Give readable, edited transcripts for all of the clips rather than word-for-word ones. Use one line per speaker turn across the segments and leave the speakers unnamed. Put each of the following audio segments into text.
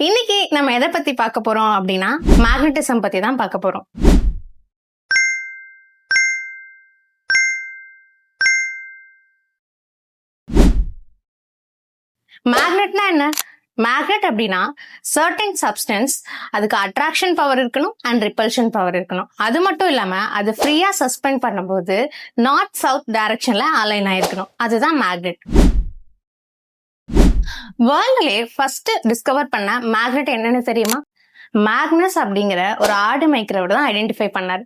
இன்னைக்கு நம்ம எதை பத்தி பார்க்க போறோம் அப்படின்னா மேக்னட்டிசம் பத்தி தான் பார்க்க போறோம். மேக்னெட்னா என்ன? மேக்னெட் அப்படின்னா சர்டன் சப்ஸ்டன்ஸ், அதுக்கு அட்ராக்ஷன் பவர் இருக்கணும் அண்ட் ரிப்பல்ஷன் பவர் இருக்கணும். அது மட்டும் இல்லாம அது ஃப்ரீயா சஸ்பெண்ட் பண்ணும்போது நார்த் சவுத் டைரக்ஷன்ல அலைன் ஆயிருக்கணும். அதுதான் மேக்னெட். வேர்ல்ட்லயே ஃபர்ஸ்ட் டிஸ்கவர் பண்ண மேக்னெட் என்னன்னு தெரியுமா? மேக்னஸ் அப்படிங்கிற ஒரு ஆடு மேய்க்கிறவர் தான் ஐடென்டிஃபை பண்ணாரு.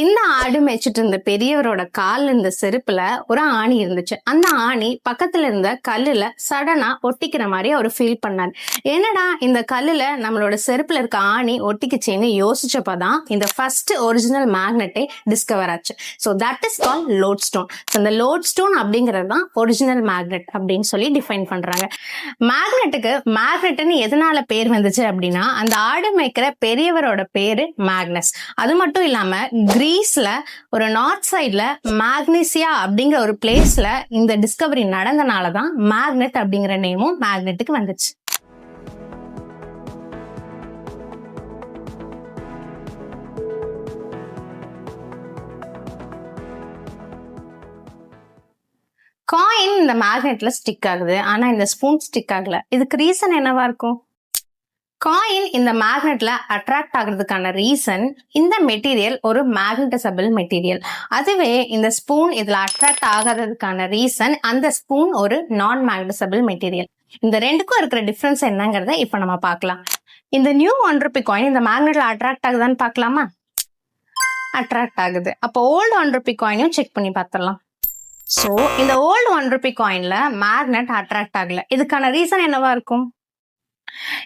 இந்த ஆடு மேய்ச்சிட்டு இருந்த பெரியவரோட கால்ல இருந்த செருப்புல ஒரு ஆணி இருந்துச்சு. அந்த ஆணி பக்கத்துல இருந்த கல்லுல சடனா ஒட்டிக்கிற மாதிரி அவர் ஃபீல் பண்ணாரு. என்னடா இந்த கல்லுல நம்மளோட செருப்புல இருக்க ஆணி ஒட்டிக்குச்சேன்னு யோசிச்சப்பதான் இந்த ஃபர்ஸ்ட் ஒரிஜினல் மேக்னெட்டே டிஸ்கவர் ஆச்சு. So that is call load stone. இந்த லோட் ஸ்டோன் அப்படிங்கிறது தான் ஒரிஜினல் மேக்னெட் அப்படின்னு சொல்லி டிஃபைன் பண்றாங்க. மேக்னெட்டுக்கு மேக்னெட்னு எதனால பேர் வந்துச்சு அப்படின்னா அந்த ஆடு மேய்க்கிற பெரியவரோட பேரு மேக்னஸ். அது மட்டும் இல்லாம கிரீஸ்ல ஒரு நார்த் சைட்ல மேக்னீசியா அப்படிங்கிற ஒரு பிளேஸ்ல இந்த டிஸ்கவரி நடந்தனாலதான் மேக்னெட் அப்படிங்கிற நேமும் மேக்னெட்டுக்கு வந்துச்சு. காயின் இந்த மேக்னெட்ல ஸ்டிக் ஆகுது, ஆனா இந்த ஸ்பூன் ஸ்டிக் ஆகல. இதுக்கு ரீசன் என்னவா இருக்கும்? காயின் இந்த மேக்னெட்ல அட்ராக்ட் ஆகுறதுக்கான ரீசன் இந்த மெட்டீரியல் ஒரு மேக்னட்டிசபிள் மெட்டீரியல். அதுவே இந்த ஸ்பூன் இதுல அட்ராக்ட் ஆகாததுக்கான ரீசன் அந்த ஸ்பூன் ஒரு நான் மேக்னட்டிசபிள் மெட்டீரியல். இந்த ரெண்டுக்கும் இருக்கிற டிஃபரன்ஸ் என்னங்கறத இப்ப நம்ம பார்க்கலாம். இந்த நியூ ₹1 காயின் இந்த மேக்னெட்ல அட்ராக்ட் ஆகுதான்னு பார்க்கலாமா? அட்ராக்ட் ஆகுது. அப்போ ஓல்டு ₹1 காயினையும் செக் பண்ணி பார்த்துடலாம். சோ இந்த ஓல்டு ₹1 காயின்ல மேக்னெட் அட்ராக்ட் ஆகல. இதுக்கான ரீசன் என்னவா இருக்கும்?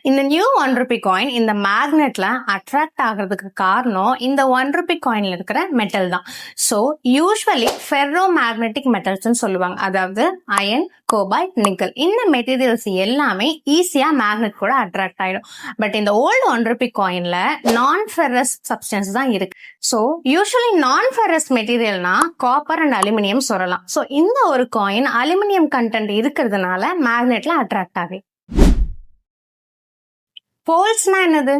இந்த நியூ ₹1 காயின் இந்த மேக்னெட்ல அட்ராக்ட் ஆகிறதுக்கு காரணம் இந்த ₹1 காயின்ல இருக்கிற மெட்டல் தான். So usually ferro magnetic metals சொல்லுவாங்க. அதாவது அயன், கோபால்ட், நிக்கல். இந்த மெட்டீரியல்ஸ் எல்லாமே ஈஸியா மேக்னெட் கூட அட்ராக்ட் ஆயிடும். பட் இந்த ஓல்டு ₹1 காயின்ல நான் ஃபெரஸ் சப்ஸ்டன்ஸ் தான் இருக்கு. சோ யூஸ்வலி நான் ஃபெரஸ் மெட்டீரியல்னா காப்பர் அண்ட் அலுமினியம் சொல்லலாம். சோ இந்த ஒரு காயின் அலுமினியம் கண்டென்ட் இருக்கிறதுனால மேக்னெட்ல அட்ராக்ட் ஆகுது. போல்ஸ்னா என்னது?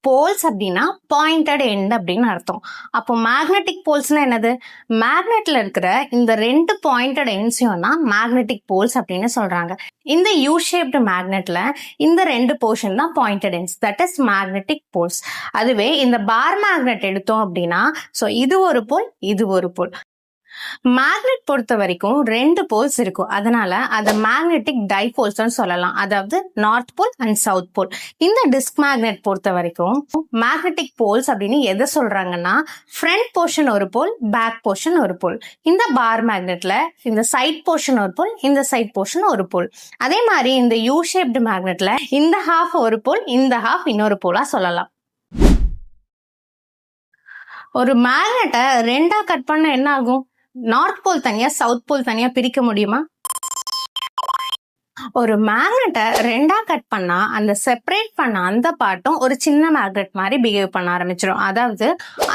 போல்ஸ் அப்படின்னா பாயிண்டட் எண்ட் அப்படின்னு அர்த்தம். அப்போ மேக்னெட்டிக் போல்ஸ்னா என்னது? மேக்னெட்ல இருக்கிற இந்த 2 பாயிண்டட் எண்ட்ஸையும் தான் மேக்னெட்டிக் போல்ஸ் அப்படின்னு சொல்றாங்க. இந்த யூ ஷேப்டு மேக்னெட்ல இந்த 2 போர்ஷன் தான் pointed ends, that is magnetic poles. அதுவே இந்த பார் மேக்னெட் எடுத்தோம் அப்படின்னா சோ இது ஒரு போல், இது ஒரு போல். மேக்னெட் பொறுத்த வரைக்கும் 2 போல்ஸ் இருக்கும். அதனால அதை மேக்னெட்டிக் டைபோல்ஸ் சொல்லலாம். அதாவது north pole and south pole. இந்த டிஸ்க் மேக்னெட் பொறுத்த வரைக்கும் மேக்னெட்டிக் போல்ஸ் அப்படின்னு எதை சொல்றாங்கன்னா ஃப்ரண்ட் போர்ஷன் ஒரு போல், பேக் போர்ஷன் ஒரு போல். இந்த பார் மேக்னெட்ல இந்த சைட் போர்ஷன் ஒரு போல், இந்த சைட் போர்ஷன் ஒரு போல். அதே மாதிரி இந்த யூ ஷேப்டு மேக்னெட்ல இந்த ஹாஃப் ஒரு போல், இந்த ஹாஃப் இன்னொரு போலா சொல்லலாம். ஒரு மேக்னெட்டை 2ஆ கட் பண்ண என்ன ஆகும்? நார்த் போல் தனியா சவுத் போல் தனியா பிரிக்க முடியுமா? ஒரு மேக்னெட்டை 2ஆ கட் பண்ணா அந்த செப்பரேட் பண்ண அந்த பார்ட்டும் ஒரு சின்ன மேக்னெட் மாதிரி பிஹேவ் பண்ண ஆரம்பிச்சிடும். அதாவது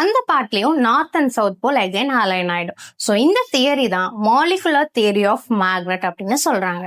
அந்த பார்ட்லயும் north and south pole again align ஆயிடும். சோ இந்த தியரி தான் மாலிகுலர் தியரி ஆஃப் மேக்னெட் அப்படின்னு சொல்றாங்க.